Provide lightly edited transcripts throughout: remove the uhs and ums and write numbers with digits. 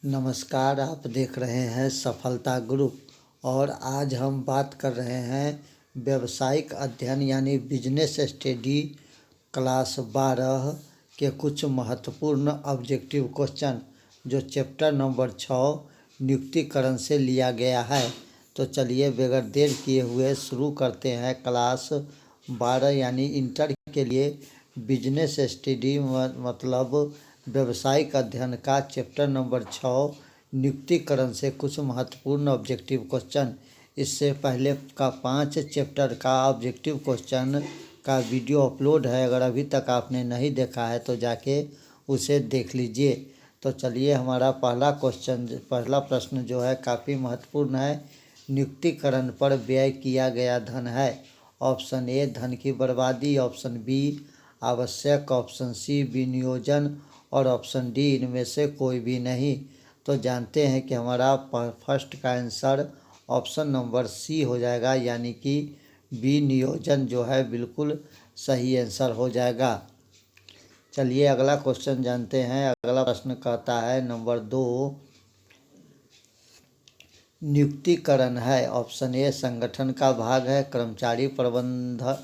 नमस्कार, आप देख रहे हैं सफलता ग्रुप और आज हम बात कर रहे हैं व्यावसायिक अध्ययन यानी बिजनेस स्टडी क्लास 12 के कुछ महत्वपूर्ण ऑब्जेक्टिव क्वेश्चन जो चैप्टर नंबर 6 नियुक्तिकरण से लिया गया है। तो चलिए बगैर देर किए हुए शुरू करते हैं। क्लास 12 यानी इंटर के लिए बिजनेस स्टडी मतलब व्यावसायिक अध्ययन का चैप्टर नंबर 6 नियुक्तिकरण से कुछ महत्वपूर्ण ऑब्जेक्टिव क्वेश्चन। इससे पहले का 5 चैप्टर का ऑब्जेक्टिव क्वेश्चन का वीडियो अपलोड है। अगर अभी तक आपने नहीं देखा है तो जाके उसे देख लीजिए। तो चलिए, हमारा पहला प्रश्न जो है काफ़ी महत्वपूर्ण है। नियुक्तिकरण पर व्यय किया गया धन है। ऑप्शन ए धन की बर्बादी, ऑप्शन बी आवश्यक, ऑप्शन सी विनियोजन और ऑप्शन डी इनमें से कोई भी नहीं। तो जानते हैं कि हमारा फर्स्ट का आंसर ऑप्शन नंबर सी हो जाएगा, यानी कि विनियोजन जो है बिल्कुल सही आंसर हो जाएगा। चलिए अगला क्वेश्चन जानते हैं। अगला प्रश्न कहता है नंबर 2, नियुक्तिकरण है। ऑप्शन ए संगठन का भाग है, कर्मचारी प्रबंध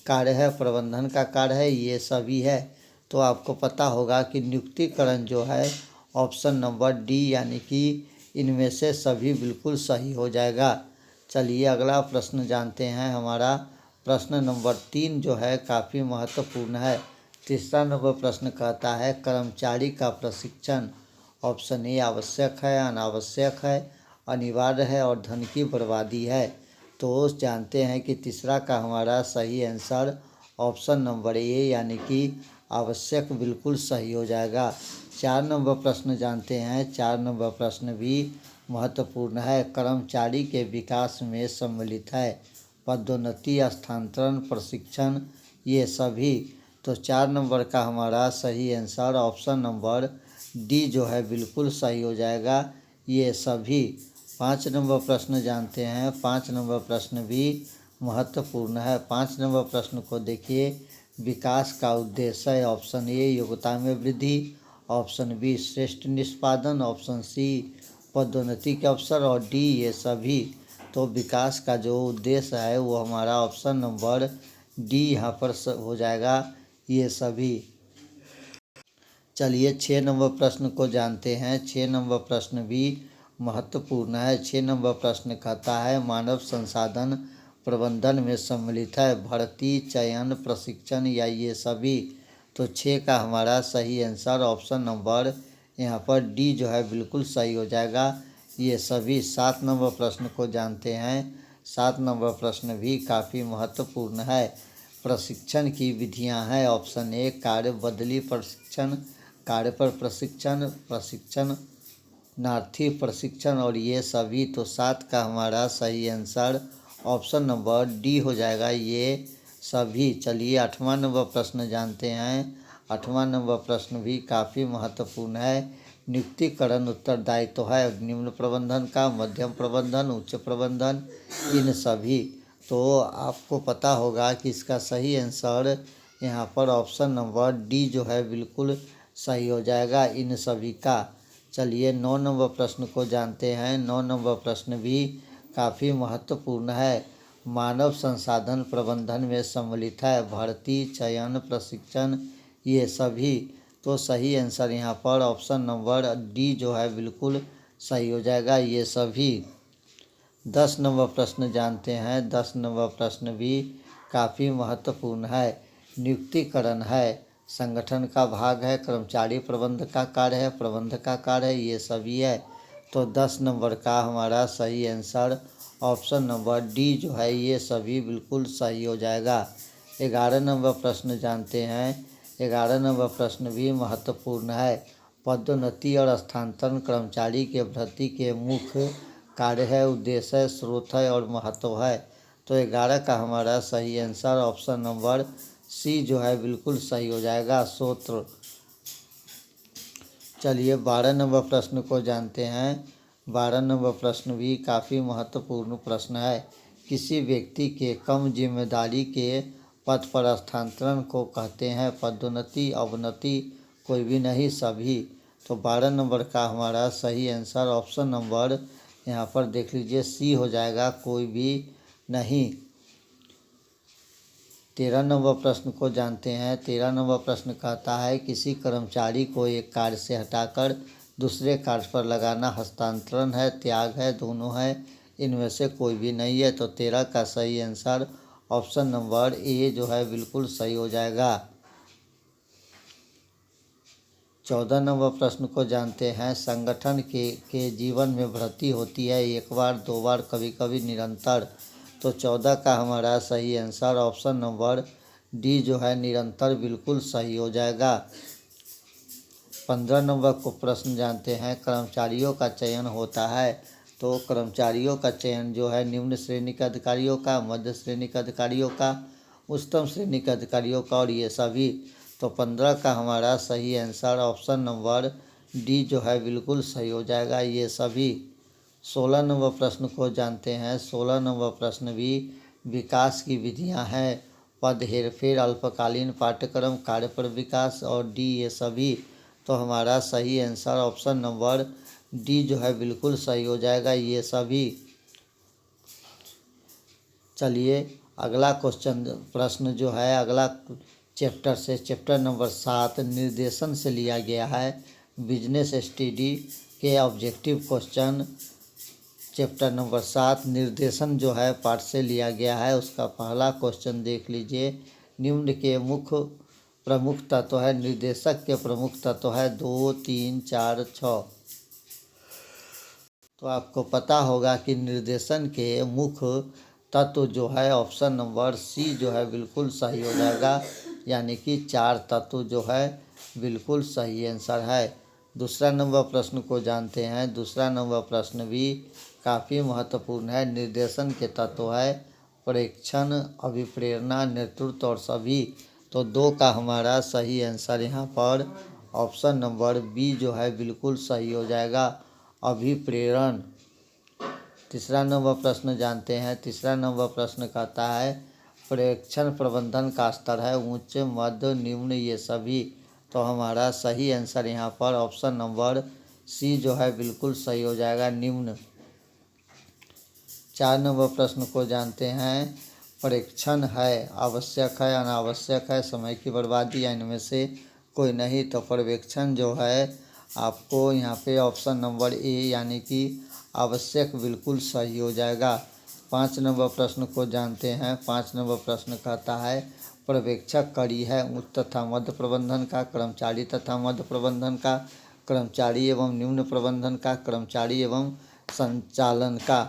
कार्य है, प्रबंधन का कार्य है, ये सभी है। तो आपको पता होगा कि नियुक्तिकरण जो है ऑप्शन नंबर डी यानी कि इनमें से सभी बिल्कुल सही हो जाएगा। चलिए अगला प्रश्न जानते हैं। हमारा प्रश्न नंबर 3 जो है काफ़ी महत्वपूर्ण है। तीसरा नंबर प्रश्न कहता है कर्मचारी का प्रशिक्षण। ऑप्शन ए आवश्यक है, अनावश्यक है, अनिवार्य है और धन की बर्बादी है। तो जानते हैं कि तीसरा का हमारा सही आंसर ऑप्शन नंबर ए यानी कि आवश्यक बिल्कुल सही हो जाएगा। 4 नंबर प्रश्न जानते हैं। 4 नंबर प्रश्न भी महत्वपूर्ण है। कर्मचारी के विकास में सम्मिलित है, पदोन्नति, स्थानांतरण, प्रशिक्षण, ये सभी। तो 4 नंबर का हमारा सही आंसर ऑप्शन नंबर डी जो है बिल्कुल सही हो जाएगा, ये सभी। 5 नंबर प्रश्न जानते हैं। 5 नंबर प्रश्न भी महत्वपूर्ण है। 5 नंबर प्रश्न को देखिए। विकास का उद्देश्य है। ऑप्शन ए योग्यता में वृद्धि, ऑप्शन बी श्रेष्ठ निष्पादन, ऑप्शन सी पदोन्नति के अवसर और डी ये सभी। तो विकास का जो उद्देश्य है वो हमारा ऑप्शन नंबर डी यहाँ पर हो जाएगा, ये सभी। चलिए 6 नंबर प्रश्न को जानते हैं। 6 नंबर प्रश्न भी महत्वपूर्ण है। 6 नंबर प्रश्न कहता है मानव संसाधन प्रबंधन में सम्मिलित है, भर्ती, चयन, प्रशिक्षण या ये सभी। तो 6 का हमारा सही आंसर ऑप्शन नंबर यहाँ पर डी जो है बिल्कुल सही हो जाएगा, ये सभी। 7 नंबर प्रश्न को जानते हैं। 7 नंबर प्रश्न भी काफ़ी महत्वपूर्ण है। प्रशिक्षण की विधियां हैं। ऑप्शन ए कार्य बदली प्रशिक्षण, कार्य पर प्रशिक्षण, प्रशिक्षणार्थी प्रशिक्षण और ये सभी। तो 7 का हमारा सही आंसर ऑप्शन नंबर डी हो जाएगा, ये सभी। चलिए 8वां नंबर प्रश्न जानते हैं। 8वां नंबर प्रश्न भी काफ़ी महत्वपूर्ण है। नियुक्तिकरण उत्तरदायित्व है निम्न प्रबंधन का, मध्यम प्रबंधन, उच्च प्रबंधन, इन सभी। तो आपको पता होगा कि इसका सही आंसर यहाँ पर ऑप्शन नंबर डी जो है बिल्कुल सही हो जाएगा, इन सभी का। चलिए 9 नंबर प्रश्न को जानते हैं। 9 नंबर प्रश्न भी काफ़ी महत्वपूर्ण है। मानव संसाधन प्रबंधन में सम्मिलित है, भर्ती, चयन, प्रशिक्षण, ये सभी। तो सही आंसर यहाँ पर ऑप्शन नंबर डी जो है बिल्कुल सही हो जाएगा, ये सभी। 10 नंबर प्रश्न जानते हैं। 10 नंबर प्रश्न भी काफ़ी महत्वपूर्ण है। नियुक्तिकरण है, संगठन का भाग है, कर्मचारी प्रबंध का कार्य है, प्रबंध का कार्य है, ये सभी है। तो 10 नंबर का हमारा सही आंसर ऑप्शन नंबर डी जो है ये सभी बिल्कुल सही हो जाएगा। 11 नंबर प्रश्न जानते हैं। 11 नंबर प्रश्न भी महत्वपूर्ण है। पदोन्नति और स्थानांतरण कर्मचारी के भर्ती के मुख्य कार्य है, उद्देश्य है, स्रोत है और महत्व है। तो 11 का हमारा सही आंसर ऑप्शन नंबर सी जो है बिल्कुल सही हो जाएगा, स्रोत। चलिए 12 नंबर प्रश्न को जानते हैं। 12 नंबर प्रश्न भी काफ़ी महत्वपूर्ण प्रश्न है। किसी व्यक्ति के कम जिम्मेदारी के पद पर स्थानांतरण को कहते हैं पदोन्नति, अवनति, कोई भी नहीं, सभी। तो 12 नंबर का हमारा सही आंसर ऑप्शन नंबर यहाँ पर देख लीजिए सी हो जाएगा, कोई भी नहीं। 13 नंबर प्रश्न को जानते हैं। 13 नंबर प्रश्न कहता है किसी कर्मचारी को एक कार्य से हटाकर दूसरे कार्य पर लगाना हस्तांतरण है, त्याग है, दोनों है, इनमें से कोई भी नहीं है। तो 13 का सही आंसर ऑप्शन नंबर ए जो है बिल्कुल सही हो जाएगा। 14 नंबर प्रश्न को जानते हैं। संगठन के जीवन में वृद्धि होती है एक बार, दो बार, कभी कभी निरंतर। तो 14 का हमारा सही आंसर ऑप्शन नंबर डी जो है निरंतर बिल्कुल सही हो जाएगा। 15 नंबर को प्रश्न जानते हैं। कर्मचारियों का चयन होता है, तो कर्मचारियों का चयन जो है निम्न श्रेणी के अधिकारियों का, मध्य श्रेणी के अधिकारियों का, उच्चतम श्रेणी के अधिकारियों का और ये सभी। तो 15 का हमारा सही आंसर ऑप्शन नंबर डी जो है बिल्कुल सही हो जाएगा, ये सभी। 16 नंबर प्रश्न को जानते हैं। 16 नंबर प्रश्न भी विकास की विधियां हैं, पद हेरफेर, अल्पकालीन पाठ्यक्रम, कार्य पर विकास और डी ये सभी। तो हमारा सही आंसर ऑप्शन नंबर डी जो है बिल्कुल सही हो जाएगा, ये सभी। चलिए अगला क्वेश्चन प्रश्न जो है अगला चैप्टर से, चैप्टर नंबर 7 निर्देशन से लिया गया है। बिजनेस स्टडी के ऑब्जेक्टिव क्वेश्चन चैप्टर नंबर 7 निर्देशन जो है पाठ से लिया गया है। उसका पहला क्वेश्चन देख लीजिए। निम्न के मुख्य प्रमुख तत्व है, निर्देशक के प्रमुख तत्व है 2, 3, 4, 6। तो आपको पता होगा कि निर्देशन के मुख्य तत्व जो है ऑप्शन नंबर सी जो है बिल्कुल सही हो जाएगा, यानी कि 4 तत्व जो है बिल्कुल सही आंसर है। दूसरा नंबर प्रश्न को जानते हैं। दूसरा नंबर प्रश्न भी काफ़ी महत्वपूर्ण है। निर्देशन के तत्व है प्रेक्षण, अभिप्रेरणा, नेतृत्व और सभी। तो 2 का हमारा सही आंसर यहाँ पर ऑप्शन नंबर बी जो है बिल्कुल सही हो जाएगा, अभिप्रेरण। तीसरा नंबर प्रश्न जानते हैं। तीसरा नंबर प्रश्न कहता है प्रेक्षण प्रबंधन का स्तर है उच्च, मध्य, निम्न ये सभी। तो हमारा सही आंसर यहाँ पर ऑप्शन नंबर सी जो है बिल्कुल सही हो जाएगा, निम्न। 4 नंबर प्रश्न को जानते हैं। परीक्षण है आवश्यक है, अनावश्यक है, समय की बर्बादी या इनमें से कोई नहीं। तो पर्यवेक्षण जो है आपको यहाँ पे ऑप्शन नंबर ए यानी कि आवश्यक बिल्कुल सही हो जाएगा। 5 नंबर प्रश्न को जानते हैं। 5 नंबर प्रश्न कहता है पर्यवेक्षक कड़ी है उच्च तथा मध्य प्रबंधन का, कर्मचारी तथा मध्य प्रबंधन का, कर्मचारी एवं निम्न प्रबंधन का, कर्मचारी एवं संचालन का।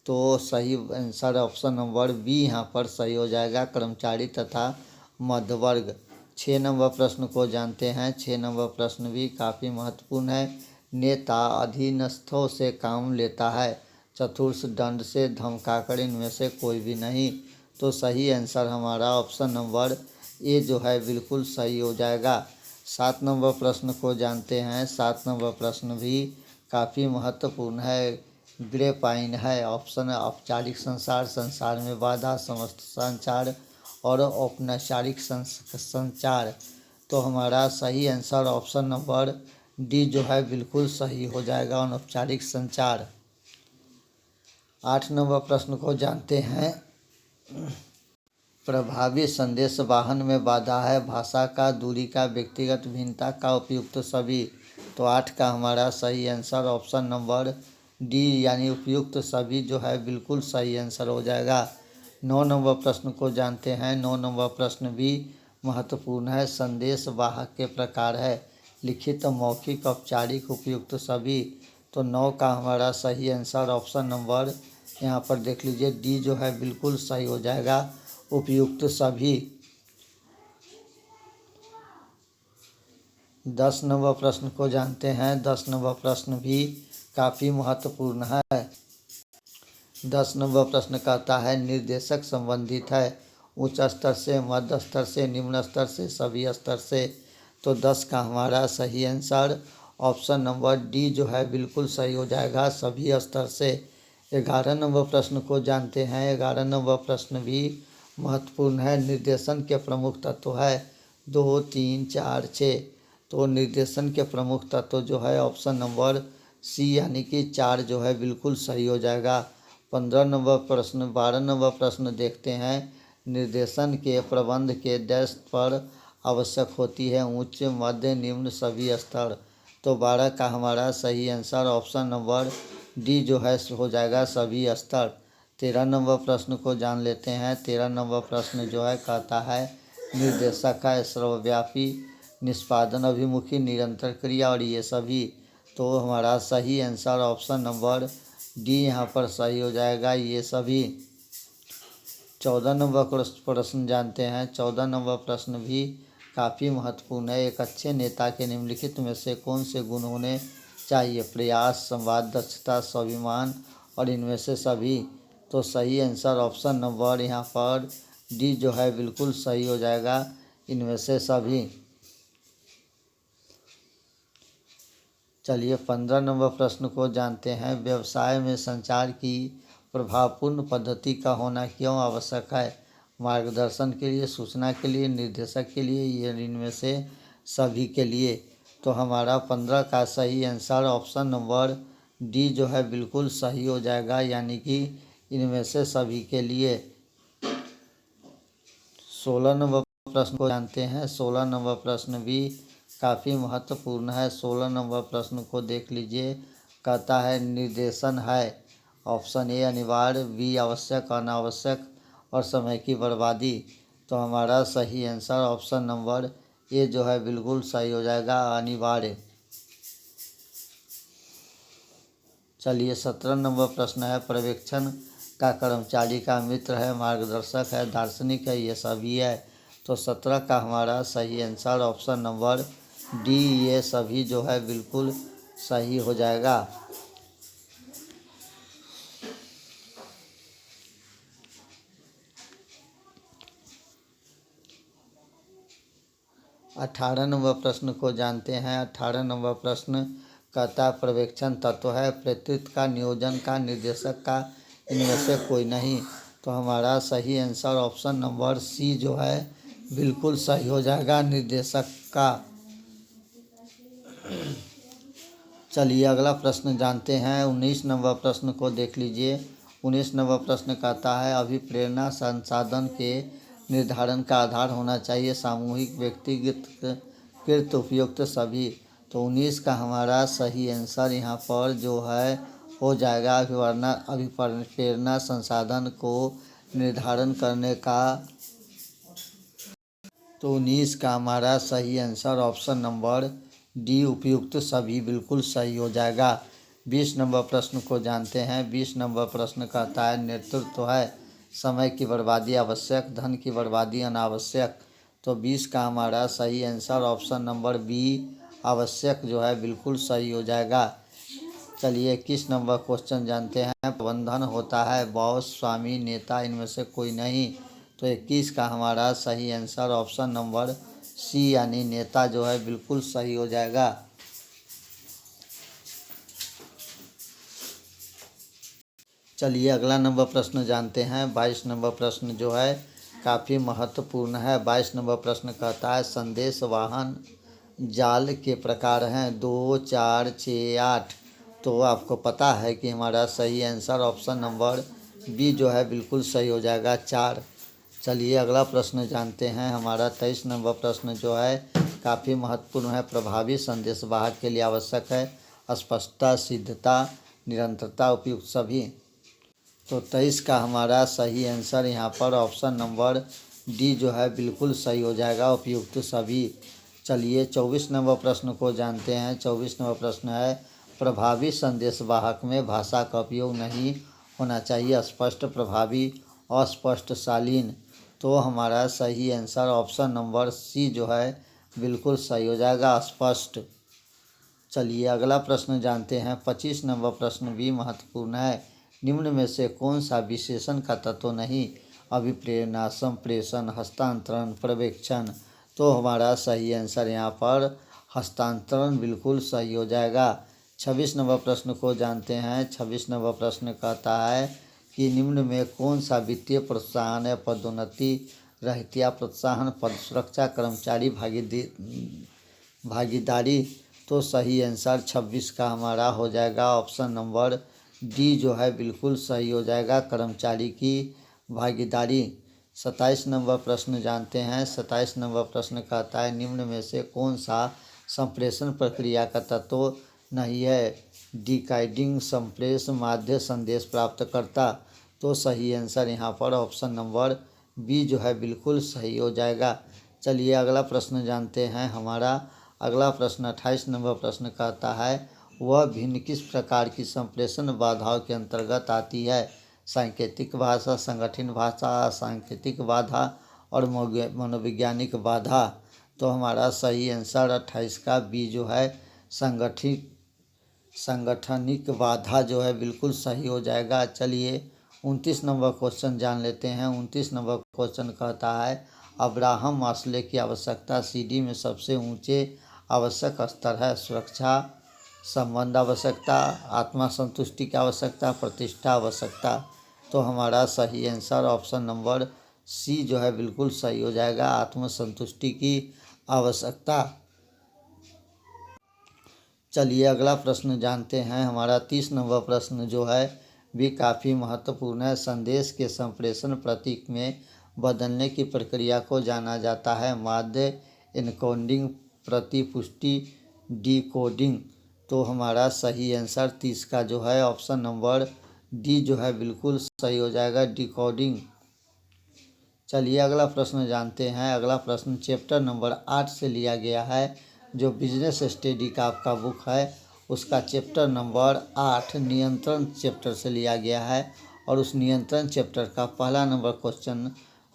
तो सही आंसर ऑप्शन नंबर बी यहाँ पर सही हो जाएगा, कर्मचारी तथा मध्य वर्ग। 6 नंबर प्रश्न को जानते हैं। 6 नंबर प्रश्न भी काफ़ी महत्वपूर्ण है। नेता अधीनस्थों से काम लेता है, चतुर्थ दंड से, धमकाकर, इनमें से कोई भी नहीं। तो सही आंसर हमारा ऑप्शन नंबर ए जो है बिल्कुल सही हो जाएगा। 7 नंबर प्रश्न को जानते हैं। 7 नंबर प्रश्न भी काफ़ी महत्वपूर्ण है। ग्रेपाइन है ऑप्शन औपचारिक संसार, संसार में बाधा, समस्त संचार और औपचारिक संचार। तो हमारा सही आंसर ऑप्शन नंबर डी जो है बिल्कुल सही हो जाएगा, अनौपचारिक संचार। 8 नंबर प्रश्न को जानते हैं। प्रभावी संदेश वाहन में बाधा है, भाषा का, दूरी का, व्यक्तिगत भिन्नता का, उपयुक्त सभी। तो 8 का हमारा सही आंसर ऑप्शन नंबर डी यानी उपयुक्त सभी जो है बिल्कुल सही आंसर हो जाएगा। 9 नंबर प्रश्न को जानते हैं। 9 नंबर प्रश्न भी महत्वपूर्ण है। संदेश वाहक के प्रकार है लिखित, मौखिक, औपचारिक, उपयुक्त सभी। तो 9 का हमारा सही आंसर ऑप्शन नंबर यहाँ पर देख लीजिए डी जो है बिल्कुल सही हो जाएगा, उपयुक्त सभी। 10 नंबर प्रश्न को जानते हैं। 10 नंबर प्रश्न भी काफ़ी महत्वपूर्ण है। 10 नंबर प्रश्न कहता है निर्देशक संबंधित है उच्च स्तर से, मध्य स्तर से, निम्न स्तर से, सभी स्तर से। तो 10 का हमारा सही आंसर ऑप्शन नंबर डी जो है बिल्कुल सही हो जाएगा, सभी स्तर से। 11 नंबर प्रश्न को जानते हैं। 11 नंबर प्रश्न भी महत्वपूर्ण है। निर्देशन के प्रमुख तत्व है 2, 3, 4, 6। तो निर्देशन के प्रमुख तत्व जो है ऑप्शन नंबर सी यानी कि 4 जो है बिल्कुल सही हो जाएगा। 15 नंबर प्रश्न 12 नंबर प्रश्न देखते हैं। निर्देशन के प्रबंध के डैश पर आवश्यक होती है उच्च मध्य निम्न सभी स्तर। तो 12 का हमारा सही आंसर ऑप्शन नंबर डी जो है हो जाएगा सभी स्तर। 13 नंबर प्रश्न को जान लेते हैं। 13 नंबर प्रश्न जो है कहता है निर्देशक का सर्वव्यापी निष्पादन अभिमुखी निरंतर क्रिया और ये सभी। तो हमारा सही आंसर ऑप्शन नंबर डी यहाँ पर सही हो जाएगा ये सभी। 14 नंबर प्रश्न जानते हैं। 14 नंबर प्रश्न भी काफ़ी महत्वपूर्ण है। एक अच्छे नेता के निम्नलिखित में से कौन से गुण होने चाहिए? प्रयास, संवाद, दक्षता, स्वाभिमान और इनमें से सभी। तो सही आंसर ऑप्शन नंबर यहाँ पर डी जो है बिल्कुल सही हो जाएगा इनमें से सभी। चलिए 15 नंबर प्रश्न को जानते हैं। व्यवसाय में संचार की प्रभावपूर्ण पद्धति का होना क्यों आवश्यक है? मार्गदर्शन के लिए, सूचना के लिए, निर्देशक के लिए, ये इनमें से सभी के लिए। तो हमारा 15 का सही आंसर ऑप्शन नंबर डी जो है बिल्कुल सही हो जाएगा यानी कि इनमें से सभी के लिए। 16 नंबर प्रश्न को जानते हैं। 16 नंबर प्रश्न भी काफ़ी महत्वपूर्ण है। 16 नंबर प्रश्न को देख लीजिए। कहता है निर्देशन है ऑप्शन ए अनिवार्य, बी आवश्यक, अनावश्यक और समय की बर्बादी। तो हमारा सही आंसर ऑप्शन नंबर ए जो है बिल्कुल सही हो जाएगा अनिवार्य। चलिए 17 नंबर प्रश्न है। पर्यवेक्षण का कर्मचारी का मित्र है, मार्गदर्शक है, दार्शनिक है, ये सभी है। तो 17 का हमारा सही आंसर ऑप्शन नंबर डी ये सभी जो है बिल्कुल सही हो जाएगा। 18 नंबर प्रश्न को जानते हैं। 18 नंबर प्रश्न कहता पर्यवेक्षण तत्व है नेतृत्व का, नियोजन का, निर्देशक का, इनमें से कोई नहीं। तो हमारा सही आंसर ऑप्शन नंबर सी जो है बिल्कुल सही हो जाएगा निर्देशक का। चलिए अगला प्रश्न जानते हैं। 19 नंबर प्रश्न को देख लीजिए। 19 नंबर प्रश्न कहता है अभिप्रेरणा संसाधन के निर्धारण का आधार होना चाहिए सामूहिक, व्यक्तिगत, कृत, उपयुक्त सभी। तो 19 का हमारा सही आंसर यहाँ पर जो है हो जाएगा अभिप्रेरणा संसाधन को निर्धारण करने का। तो 19 का हमारा सही आंसर ऑप्शन नंबर डी उपयुक्त सभी बिल्कुल सही हो जाएगा। 20 नंबर प्रश्न को जानते हैं। 20 नंबर प्रश्न कहता है नेतृत्व है समय की बर्बादी आवश्यक, धन की बर्बादी अनावश्यक। तो 20 का हमारा सही आंसर ऑप्शन नंबर बी आवश्यक जो है बिल्कुल सही हो जाएगा। चलिए 21 नंबर क्वेश्चन जानते हैं। प्रबंधन होता है बॉस, स्वामी, नेता, इनमें से कोई नहीं। तो 21 का हमारा सही आंसर ऑप्शन नंबर सी यानी नेता जो है बिल्कुल सही हो जाएगा। चलिए अगला नंबर प्रश्न जानते हैं। 22 नंबर प्रश्न जो है काफ़ी महत्वपूर्ण है। 22 नंबर प्रश्न कहता है संदेश वाहन जाल के प्रकार हैं 2, 4, 6, 8। तो आपको पता है कि हमारा सही आंसर ऑप्शन नंबर बी जो है बिल्कुल सही हो जाएगा 4। चलिए अगला प्रश्न जानते हैं। हमारा 23 नंबर प्रश्न जो है काफ़ी महत्वपूर्ण है। प्रभावी संदेशवाहक के लिए आवश्यक है स्पष्टता, सिद्धता, निरंतरता, उपयुक्त सभी। तो 23 का हमारा सही आंसर यहाँ पर ऑप्शन नंबर डी जो है बिल्कुल सही हो जाएगा उपयुक्त सभी। चलिए 24 नंबर प्रश्न को जानते हैं। 24 नंबर प्रश्न है प्रभावी संदेशवाहक में भाषा का उपयोग नहीं होना चाहिए स्पष्ट, प्रभावी, अस्पष्ट, शालीन। तो हमारा सही आंसर ऑप्शन नंबर सी जो है बिल्कुल सही हो जाएगा स्पष्ट। चलिए अगला प्रश्न जानते हैं। 25 नंबर प्रश्न भी महत्वपूर्ण है। निम्न में से कौन सा विशेषण का तत्व नहीं? अभिप्रेरणा, संप्रेषण, हस्तांतरण, पर्यवेक्षण। तो हमारा सही आंसर यहाँ पर हस्तांतरण बिल्कुल सही हो जाएगा। 26 नंबर प्रश्न को जानते हैं। 26 नंबर प्रश्न कहता है कि निम्न में कौन सा वित्तीय प्रोत्साहन है? पदोन्नति, रहतिया प्रोत्साहन, पद सुरक्षा, कर्मचारी भागीदारी। तो सही आंसर 26 का हमारा हो जाएगा ऑप्शन नंबर डी जो है बिल्कुल सही हो जाएगा, कर्मचारी की भागीदारी। 27 नंबर प्रश्न जानते हैं। 27 नंबर प्रश्न कहता है निम्न में से कौन सा संप्रेषण प्रक्रिया का तत्व नहीं है? डिकोडिंग, संप्रेष, माध्य, संदेश प्राप्तकर्ता। तो सही आंसर यहाँ पर ऑप्शन नंबर बी जो है बिल्कुल सही हो जाएगा। चलिए अगला प्रश्न जानते हैं। हमारा अगला प्रश्न 28 नंबर प्रश्न कहता है वह भिन्न किस प्रकार की संप्रेषण बाधाओं के अंतर्गत आती है? सांकेतिक भाषा, संगठित भाषा, सांकेतिक बाधा और मनोवैज्ञानिक बाधा। तो हमारा सही आंसर 28 का बी जो है संगठनिक बाधा जो है बिल्कुल सही हो जाएगा। चलिए 29 नंबर क्वेश्चन जान लेते हैं। 29 नंबर क्वेश्चन कहता है अब्राहम मास्लो की आवश्यकता सीढ़ी में सबसे ऊंचे आवश्यक स्तर है? सुरक्षा, संबंध आवश्यकता, आत्मा संतुष्टि की आवश्यकता, प्रतिष्ठा आवश्यकता। तो हमारा सही आंसर ऑप्शन नंबर सी जो है बिल्कुल सही हो जाएगा, आत्म संतुष्टि की आवश्यकता। चलिए अगला प्रश्न जानते हैं। हमारा 30 नंबर प्रश्न जो है भी काफ़ी महत्वपूर्ण है। संदेश के संप्रेषण प्रतीक में बदलने की प्रक्रिया को जाना जाता है? माध्य, एन्कोडिंग, प्रतिपुष्टि, डिकोडिंग। तो हमारा सही आंसर 30 का जो है ऑप्शन नंबर डी जो है बिल्कुल सही हो जाएगा, डिकोडिंग। चलिए अगला प्रश्न जानते हैं। अगला प्रश्न चैप्टर नंबर 8 से लिया गया है। जो बिजनेस स्टडी का आपका बुक है उसका चैप्टर नंबर 8 नियंत्रण चैप्टर से लिया गया है और उस नियंत्रण चैप्टर का पहला नंबर क्वेश्चन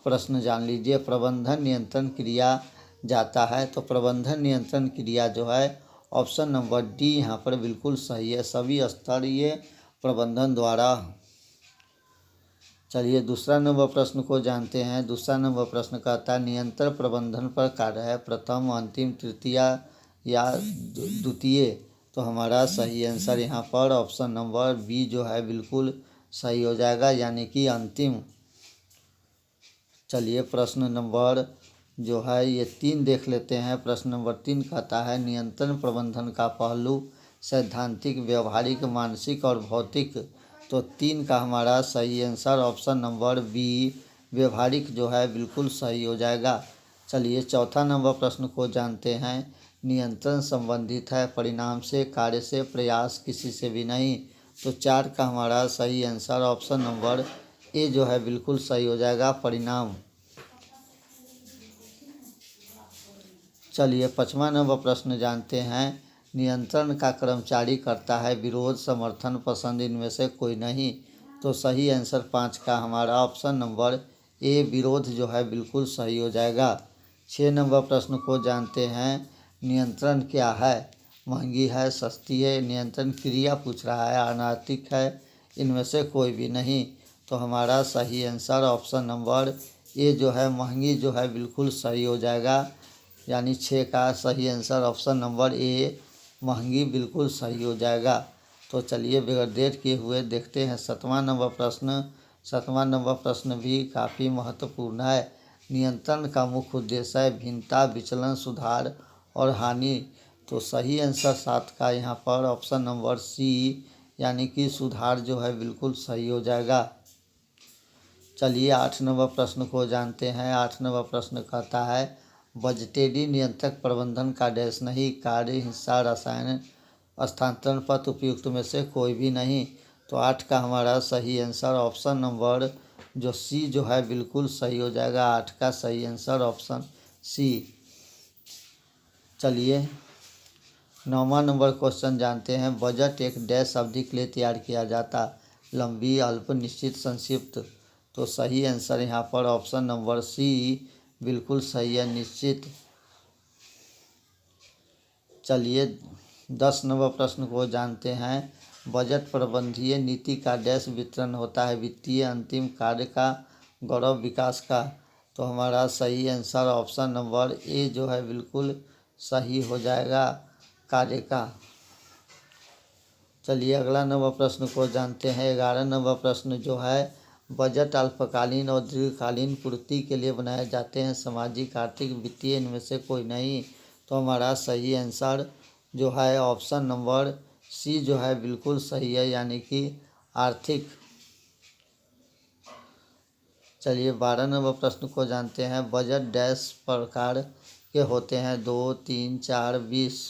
प्रश्न जान लीजिए। प्रबंधन नियंत्रण क्रिया जाता है? तो प्रबंधन नियंत्रण क्रिया जो है ऑप्शन नंबर डी यहाँ पर बिल्कुल सही है, सभी स्तरीय प्रबंधन द्वारा। चलिए दूसरा नंबर प्रश्न को जानते हैं। दूसरा नंबर प्रश्न कहता है नियंत्रण प्रबंधन पर कार्य है? प्रथम, अंतिम, तृतीय या द्वितीय? तो हमारा सही आंसर यहाँ पर ऑप्शन नंबर बी जो है बिल्कुल सही हो जाएगा, यानी कि अंतिम। चलिए प्रश्न नंबर जो है ये 3 देख लेते हैं। प्रश्न नंबर 3 कहता है नियंत्रण प्रबंधन का पहलू सैद्धांतिक, व्यवहारिक, मानसिक और भौतिक। तो 3 का हमारा सही आंसर ऑप्शन नंबर बी व्यवहारिक जो है बिल्कुल सही हो जाएगा। चलिए चौथा नंबर प्रश्न को जानते हैं। नियंत्रण संबंधित है परिणाम से, कार्य से, प्रयास, किसी से भी नहीं। तो 4 का हमारा सही आंसर ऑप्शन नंबर ए जो है बिल्कुल सही हो जाएगा, परिणाम। चलिए 5वां नंबर प्रश्न जानते हैं। नियंत्रण का कर्मचारी करता है विरोध, समर्थन, पसंद, इनमें से कोई नहीं। तो सही आंसर 5 का हमारा ऑप्शन नंबर ए विरोध जो है बिल्कुल सही हो जाएगा। 6 नंबर प्रश्न को जानते हैं। नियंत्रण क्या है? महंगी है, सस्ती है, नियंत्रण क्रिया पूछ रहा है, अनैतिक है, इनमें से कोई भी नहीं। तो हमारा सही आंसर ऑप्शन नंबर ए जो है महंगी जो है बिल्कुल सही हो जाएगा, यानी 6 का सही आंसर ऑप्शन नंबर ए महंगी बिल्कुल सही हो जाएगा। तो चलिए बगैर देर किए हुए देखते हैं 7वां नंबर प्रश्न। 7वां नंबर प्रश्न भी काफ़ी महत्वपूर्ण है। नियंत्रण का मुख्य उद्देश्य है भिन्नता, विचलन, सुधार और हानि। तो सही आंसर 7 का यहाँ पर ऑप्शन नंबर सी यानी कि सुधार जो है बिल्कुल सही हो जाएगा। चलिए 8 नंबर प्रश्न को जानते हैं। 8 नंबर प्रश्न कहता है बजटेरी नियंत्रक प्रबंधन का डैश नहीं, कार्य, हिस्सा, रसायन, स्थानांतरण पथ उपयुक्त में से कोई भी नहीं। तो 8 का हमारा सही आंसर ऑप्शन नंबर जो सी जो है बिल्कुल सही हो जाएगा। 8 का सही आंसर ऑप्शन सी। चलिए 9वां नंबर क्वेश्चन जानते हैं। बजट एक डैश अवधि के लिए तैयार किया जाता? लंबी, अल्प, निश्चित, संक्षिप्त। तो सही आंसर यहाँ पर ऑप्शन नंबर सी बिल्कुल सही है, निश्चित। चलिए 10 नंबर प्रश्न को जानते हैं। बजट प्रबंधीय नीति का डैश वितरण होता है? वित्तीय, अंतिम, कार्य का, गौरव, विकास का। तो हमारा सही आंसर ऑप्शन नंबर ए जो है बिल्कुल सही हो जाएगा, कार्य का। चलिए अगला नंबर प्रश्न को जानते हैं। 11 नंबर प्रश्न जो है बजट अल्पकालीन और दीर्घकालीन पूर्ति के लिए बनाए जाते हैं? सामाजिक, आर्थिक, वित्तीय, इनमें से कोई नहीं। तो हमारा सही आंसर जो है ऑप्शन नंबर सी जो है बिल्कुल सही है, यानी कि आर्थिक। चलिए 12 नंबर प्रश्न को जानते हैं। बजट डैश प्रकार के होते हैं? 2, 3, 4, 20।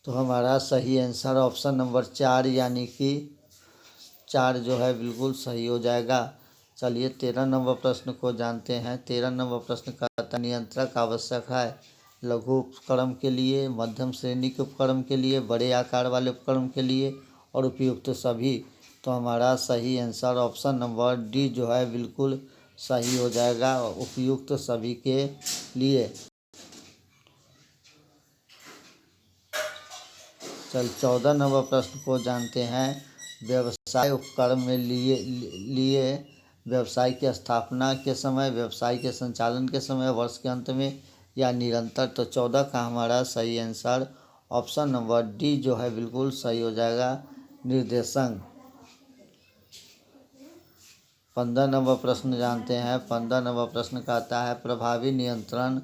तो हमारा सही आंसर ऑप्शन नंबर 4 यानी कि 4 जो है बिल्कुल सही हो जाएगा। चलिए 13 नंबर प्रश्न को जानते हैं। 13 नंबर प्रश्न का नियंत्रक आवश्यक है लघु उपकरण के लिए, मध्यम श्रेणी के उपकरण के लिए, बड़े आकार वाले उपकरण के लिए और उपयुक्त सभी। तो हमारा सही आंसर ऑप्शन नंबर डी जो है बिल्कुल सही हो जाएगा, उपयुक्त सभी के लिए। चल 14 नंबर प्रश्न को जानते हैं। व्यवसाय उपकरण में लिए व्यवसाय की स्थापना के समय, व्यवसाय के संचालन के समय, वर्ष के अंत में या निरंतर। तो 14 का हमारा सही आंसर ऑप्शन नंबर डी जो है बिल्कुल सही हो जाएगा, निर्देशन। 15 नंबर प्रश्न जानते हैं। 15 नंबर प्रश्न का आता है प्रभावी नियंत्रण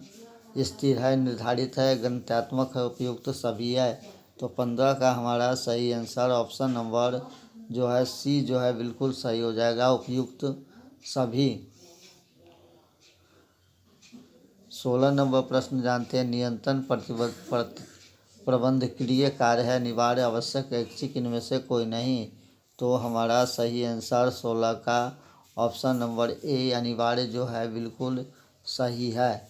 स्थिर है, निर्धारित है, गणितात्मक है, उपयुक्त सभी है। तो 15 का हमारा सही आंसर ऑप्शन नंबर जो है सी जो है बिल्कुल सही हो जाएगा, उपयुक्त सभी। 16 नंबर प्रश्न जानते हैं। नियंत्रण प्रबंधकीय कार्य है, अनिवार्य, आवश्यक, ऐच्छिक, इनमें से कोई नहीं। तो हमारा सही आंसर 16 का ऑप्शन नंबर ए अनिवार्य जो है बिल्कुल सही है।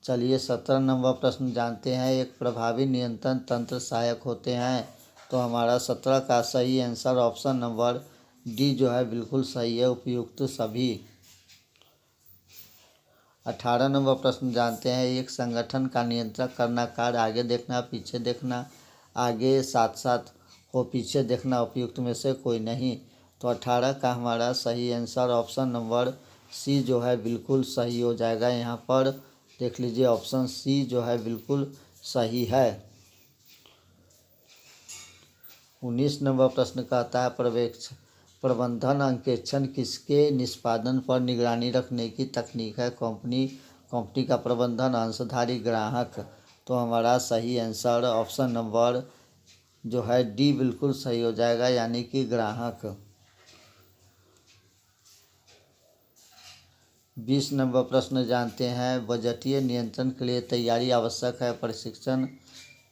चलिए 17 नंबर प्रश्न जानते हैं। एक प्रभावी नियंत्रण तंत्र सहायक होते हैं। तो हमारा 17 का सही आंसर ऑप्शन नंबर डी जो है बिल्कुल सही है, उपयुक्त सभी। 18 नंबर प्रश्न जानते हैं। एक संगठन का नियंत्रण करना कार्य आगे देखना, पीछे देखना, आगे साथ साथ हो, पीछे देखना, उपयुक्त में से कोई नहीं। तो 18 का हमारा सही आंसर ऑप्शन नंबर सी जो है बिल्कुल सही हो जाएगा। यहाँ पर देख लीजिए ऑप्शन सी जो है बिल्कुल सही है। 19 नंबर प्रश्न का आता है प्रबंधन अंकेक्षण किसके निष्पादन पर निगरानी रखने की तकनीक है? कंपनी का प्रबंधन, अंशधारी, ग्राहक। तो हमारा सही आंसर ऑप्शन नंबर जो है डी बिल्कुल सही हो जाएगा, यानी कि ग्राहक। 20 नंबर प्रश्न जानते हैं। बजटीय नियंत्रण के लिए तैयारी आवश्यक है, प्रशिक्षण,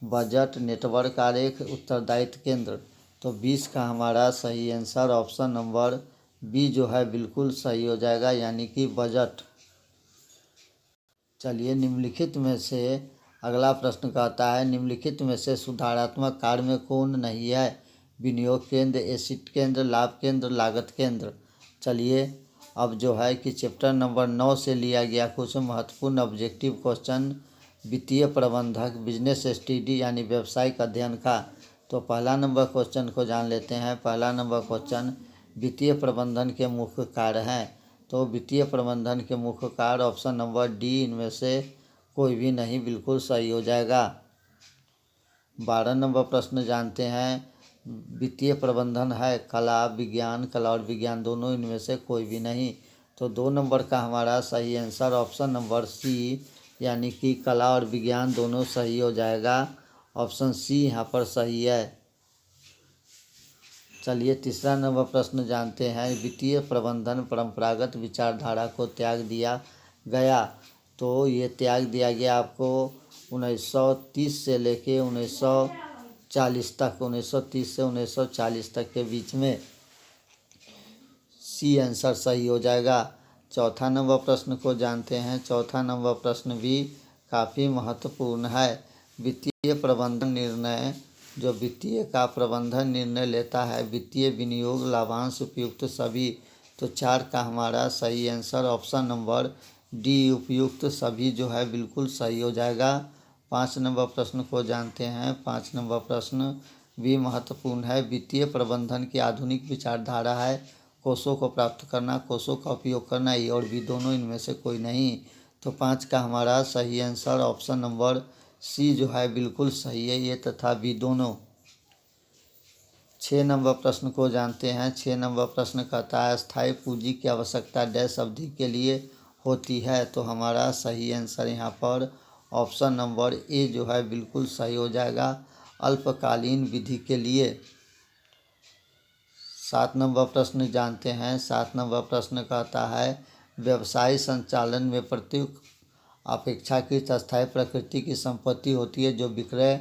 बजट, नेटवर्क आरेख, उत्तरदायित्व केंद्र। तो 20 का हमारा सही आंसर ऑप्शन नंबर बी जो है बिल्कुल सही हो जाएगा, यानी कि बजट। चलिए निम्नलिखित में से अगला प्रश्न कहता है निम्नलिखित में से सुधारात्मक कार्य में कौन नहीं है? विनियोग केंद्र, एसिड केंद्र, लाभ केंद्र, लागत केंद्र। चलिए अब जो है कि चैप्टर नंबर 9 से लिया गया कुछ महत्वपूर्ण ऑब्जेक्टिव क्वेश्चन वित्तीय प्रबंधक, बिजनेस स्टडी यानी व्यावसायिक अध्ययन का। तो पहला नंबर क्वेश्चन को जान लेते हैं। पहला नंबर क्वेश्चन वित्तीय प्रबंधन के मुख्य कार्य हैं। तो वित्तीय प्रबंधन के मुख्य कार्य ऑप्शन नंबर डी इनमें से कोई भी नहीं, बिल्कुल सही हो जाएगा। 12 नंबर प्रश्न जानते हैं। वित्तीय प्रबंधन है कला और विज्ञान दोनों, इनमें से कोई भी नहीं। तो 2 नंबर का हमारा सही आंसर ऑप्शन नंबर सी यानी कि कला और विज्ञान दोनों सही हो जाएगा। ऑप्शन सी यहाँ पर सही है। चलिए तीसरा नंबर प्रश्न जानते हैं। वित्तीय प्रबंधन परंपरागत विचारधारा को त्याग दिया गया। तो ये त्याग दिया गया आपको 1930 से लेके 1940 तक, 1930 से 1940 तक के बीच में। सी आंसर सही हो जाएगा। चौथा नंबर प्रश्न को जानते हैं। चौथा नंबर प्रश्न भी काफ़ी महत्वपूर्ण है। वित्तीय प्रबंधन निर्णय जो वित्तीय का प्रबंधन निर्णय लेता है, वित्तीय विनियोग, लाभांश, उपयुक्त सभी। तो 4 का हमारा सही आंसर ऑप्शन नंबर डी उपयुक्त सभी जो है बिल्कुल सही हो जाएगा। 5 नंबर प्रश्न को जानते हैं। 5 नंबर प्रश्न भी महत्वपूर्ण है। वित्तीय प्रबंधन की आधुनिक विचारधारा है कोषों को प्राप्त करना, कोषों का उपयोग करना, ये और भी दोनों, इनमें से कोई नहीं। तो 5 का हमारा सही आंसर ऑप्शन नंबर सी जो है बिल्कुल सही है, ये तथा बी दोनों। 6 नंबर प्रश्न को जानते हैं। 6 नंबर प्रश्न कहता है स्थायी पूंजी की आवश्यकता डैश अवधि के लिए होती है। तो हमारा सही आंसर यहाँ पर ऑप्शन नंबर ए जो है बिल्कुल सही हो जाएगा, अल्पकालीन विधि के लिए। 7 नंबर प्रश्न जानते हैं। 7 नंबर प्रश्न कहता है व्यवसाय संचालन में प्रत्येक अपेक्षाकृत अस्थायी प्रकृति की संपत्ति होती है जो विक्रय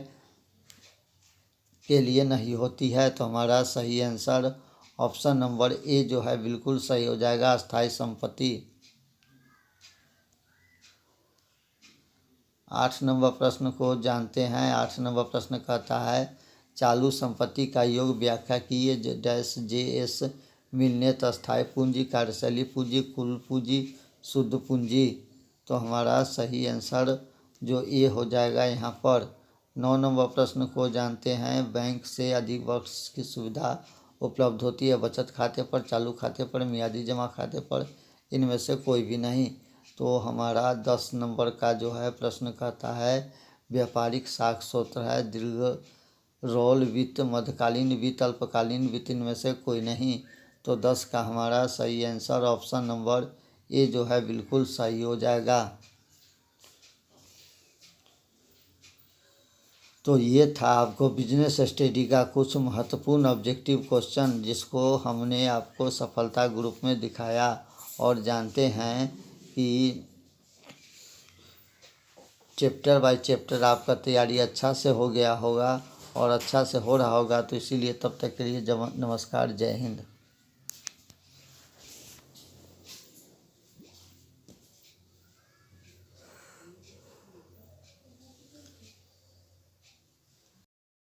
के लिए नहीं होती है। तो हमारा सही आंसर ऑप्शन नंबर ए जो है बिल्कुल सही हो जाएगा, अस्थायी संपत्ति। 8 नंबर प्रश्न को जानते हैं। 8 नंबर प्रश्न कहता है चालू संपत्ति का योग व्याख्या कीजिए जो डैश जे.एस. मिलनेत अस्थायी पूंजी, कार्यशैली पूंजी, कुल पूंजी, शुद्ध पूंजी। तो हमारा सही आंसर जो ए हो जाएगा यहाँ पर। 9 नंबर प्रश्न को जानते हैं। बैंक से अधिक वर्ष की सुविधा उपलब्ध होती है बचत खाते पर, चालू खाते पर, मियादी जमा खाते पर, इनमें से कोई भी नहीं। तो हमारा 10 नंबर का जो है प्रश्न कहता है व्यापारिक साख सूत्र है दीर्घ रोल वित्त, मध्यकालीन वित्त, अल्पकालीन वित्त, इनमें से कोई नहीं। तो 10 का हमारा सही आंसर ऑप्शन नंबर ए जो है बिल्कुल सही हो जाएगा। तो ये था आपको बिजनेस स्टडी का कुछ महत्वपूर्ण ऑब्जेक्टिव क्वेश्चन जिसको हमने आपको सफलता ग्रुप में दिखाया। और जानते हैं कि चैप्टर बाय चैप्टर आपका तैयारी अच्छा से हो गया होगा और अच्छा से हो रहा होगा। तो इसीलिए तब तक के लिए नमस्कार, जय हिंद।